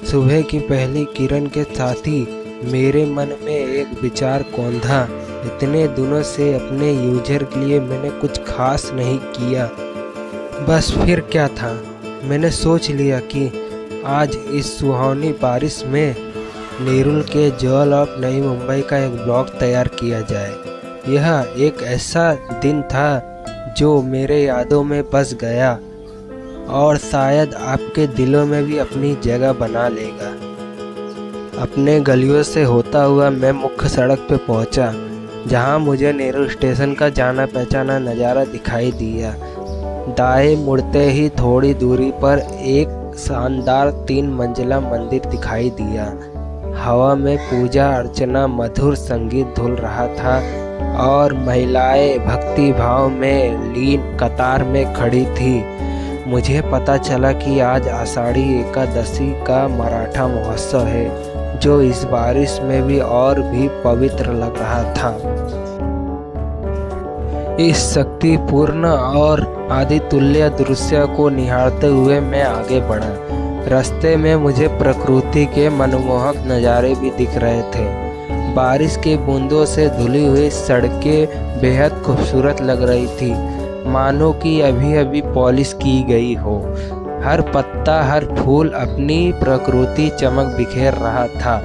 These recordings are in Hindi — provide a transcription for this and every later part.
सुबह की पहली किरण के साथ ही मेरे मन में एक विचार कौंधा। इतने दिनों से अपने यूजर के लिए मैंने कुछ खास नहीं किया। बस फिर क्या था, मैंने सोच लिया कि आज इस सुहावनी बारिश में नेरुल के ज्वेल ऑफ नई मुंबई का एक ब्लॉग तैयार किया जाए। यह एक ऐसा दिन था जो मेरे यादों में बस गया और शायद आपके दिलों में भी अपनी जगह बना लेगा। अपने गलियों से होता हुआ मैं मुख्य सड़क पे पहुंचा, जहां मुझे नेहरू स्टेशन का जाना पहचाना नज़ारा दिखाई दिया। दाएं मुड़ते ही थोड़ी दूरी पर एक शानदार 3 मंजिला मंदिर दिखाई दिया। हवा में पूजा अर्चना मधुर संगीत धुल रहा था और महिलाएं भक्ति भाव में लीन कतार में खड़ी थी। मुझे पता चला कि आज आषाढ़ी एकादशी का मराठा महोत्सव है, जो इस बारिश में भी और भी पवित्र लग रहा था। इस शक्तिपूर्ण और आदितुल्य दृश्य को निहारते हुए मैं आगे बढ़ा। रास्ते में मुझे प्रकृति के मनमोहक नज़ारे भी दिख रहे थे। बारिश के बूंदों से धुली हुई सड़कें बेहद खूबसूरत लग रही थी, मानो कि अभी अभी पॉलिश की गई हो। हर पत्ता हर फूल अपनी प्रकृति चमक बिखेर रहा था।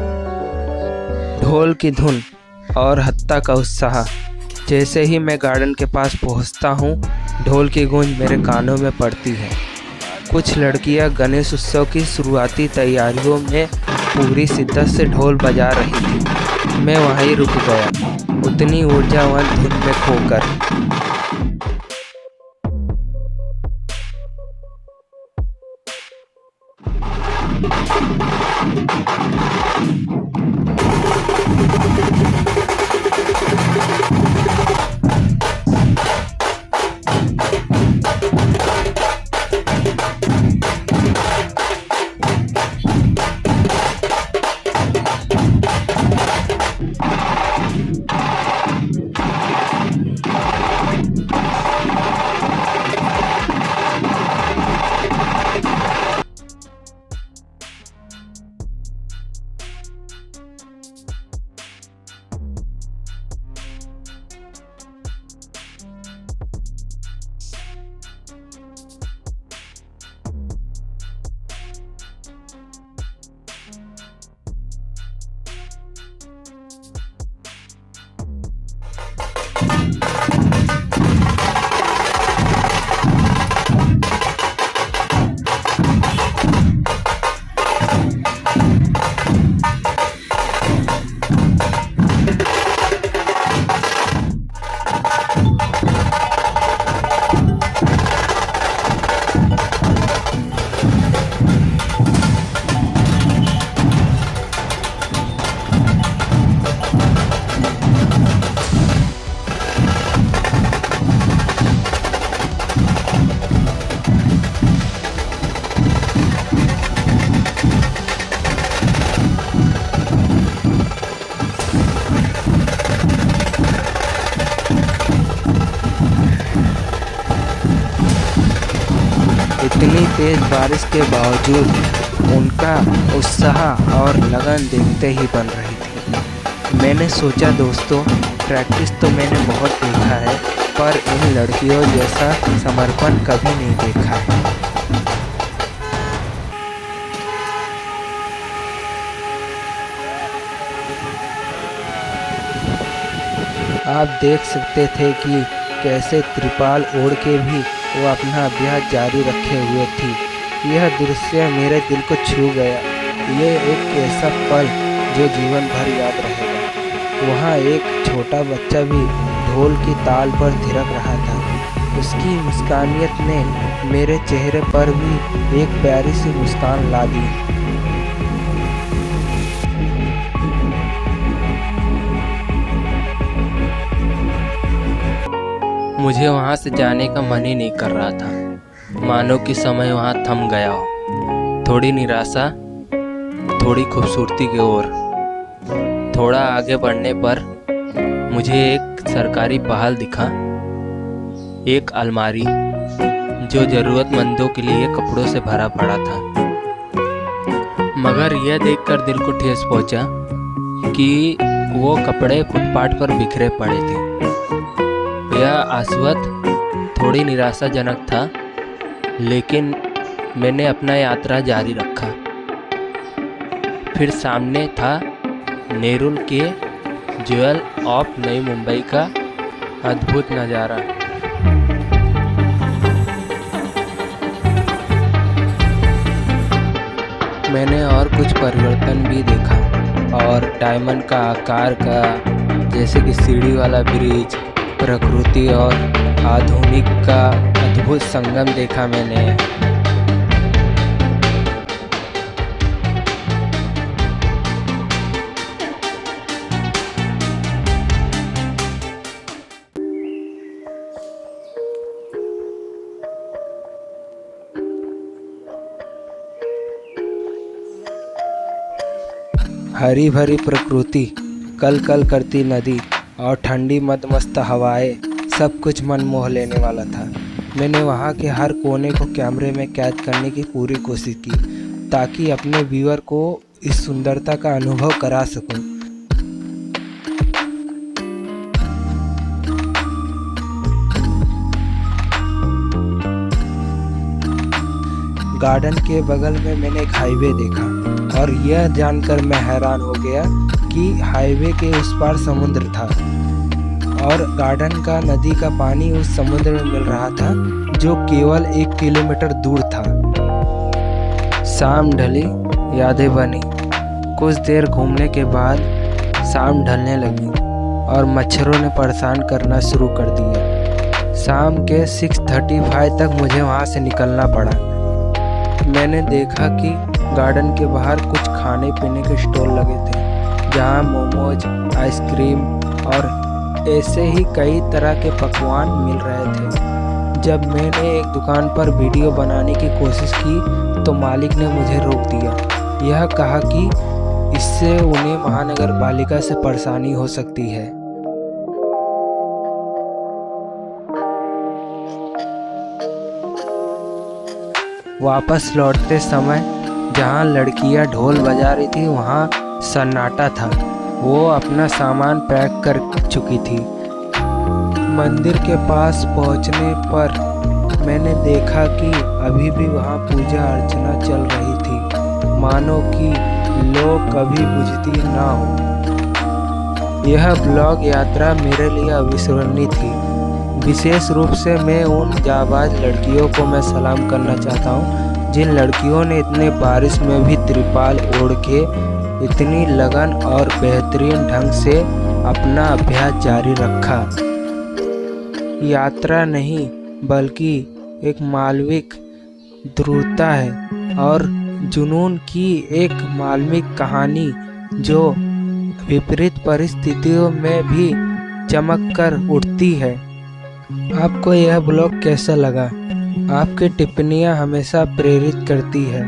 ढोल की धुन और हत्ता का उत्साह। जैसे ही मैं गार्डन के पास पहुंचता हूं, ढोल की गूंज मेरे कानों में पड़ती है। कुछ लड़कियां गणेश उत्सव की शुरुआती तैयारियों में पूरी शिद्दत से ढोल बजा रही थी। मैं वहीं रुक गया, उतनी ऊर्जावान धुन में खोकर। इतनी तेज बारिश के बावजूद उनका उत्साह और लगन देखते ही बन रही थी। मैंने सोचा दोस्तों, प्रैक्टिस तो मैंने बहुत देखा है, पर इन लड़कियों जैसा समर्पण कभी नहीं देखा है। आप देख सकते थे कि कैसे त्रिपाल ओढ़ के भी वो अपना अभ्यास जारी रखे हुए थी। यह दृश्य मेरे दिल को छू गया। ये एक ऐसा पल जो जीवन भर याद रहेगा। वहाँ एक छोटा बच्चा भी ढोल की ताल पर थिरक रहा था। उसकी मुस्कानियत ने मेरे चेहरे पर भी एक प्यारी सी मुस्कान ला दी। मुझे वहाँ से जाने का मन ही नहीं कर रहा था, मानो कि समय वहाँ थम गया हो। थोड़ी निराशा, थोड़ी खूबसूरती की ओर। थोड़ा आगे बढ़ने पर मुझे एक सरकारी पहल दिखा, एक अलमारी जो ज़रूरतमंदों के लिए कपड़ों से भरा पड़ा था। मगर यह देखकर दिल को ठेस पहुंचा कि वो कपड़े फुटपाथ पर बिखरे पड़े थे। यह आश्वत थोड़ी निराशाजनक था, लेकिन मैंने अपना यात्रा जारी रखा। फिर सामने था नेरुल के ज्वेल ऑफ नई मुंबई का अद्भुत नज़ारा। मैंने और कुछ परिवर्तन भी देखा और डायमंड का आकार का, जैसे कि सीढ़ी वाला ब्रिज, प्रकृति और आधुनिक का अद्भुत संगम देखा मैंने। हरी भरी प्रकृति, कल कल करती नदी और ठंडी मदमस्त हवाएं, सब कुछ मन मोह लेने वाला था। मैंने वहाँ के हर कोने को कैमरे में कैद करने की पूरी कोशिश की ताकि अपने व्यूअर को इस सुंदरता का अनुभव करा सकूं। गार्डन के बगल में मैंने एक हाईवे देखा और यह जानकर मैं हैरान हो गया कि हाईवे के उस पार समुद्र था और गार्डन का नदी का पानी उस समुद्र में मिल रहा था जो केवल 1 किलोमीटर दूर था। शाम ढली, यादें बनी। कुछ देर घूमने के बाद शाम ढलने लगी और मच्छरों ने परेशान करना शुरू कर दिया। शाम के 6:35 तक मुझे वहाँ से निकलना पड़ा। मैंने देखा कि गार्डन के बाहर कुछ खाने पीने के स्टॉल लगे थे, जहाँ मोमोज, आइसक्रीम और ऐसे ही कई तरह के पकवान मिल रहे थे। जब मैंने एक दुकान पर वीडियो बनाने की कोशिश की तो मालिक ने मुझे रोक दिया। यह कहा कि इससे उन्हें महानगर पालिका से परेशानी हो सकती है। वापस लौटते समय जहाँ लड़कियाँ ढोल बजा रही थी वहाँ सन्नाटा था। वो अपना सामान पैक कर चुकी थी। मंदिर के पास पहुँचने पर मैंने देखा कि अभी भी वहाँ पूजा अर्चना चल रही थी, मानो कि लोग कभी बुझती ना हो। यह ब्लॉग यात्रा मेरे लिए अविस्मरणीय थी। विशेष रूप से मैं उन जाबाज लड़कियों को मैं सलाम करना चाहता हूँ जिन लड़कियों ने इतने बारिश में भी त्रिपाल ओढ़ के इतनी लगन और बेहतरीन ढंग से अपना अभ्यास जारी रखा। यात्रा नहीं बल्कि एक मालविक ध्रुवता है और जुनून की एक मालविक कहानी जो विपरीत परिस्थितियों में भी चमक कर उठती है। आपको यह ब्लॉग कैसा लगा? आपकी टिप्पणियाँ हमेशा प्रेरित करती है।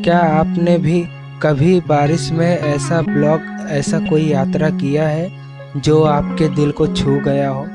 क्या आपने भी कभी बारिश में ऐसा कोई यात्रा किया है जो आपके दिल को छू गया हो?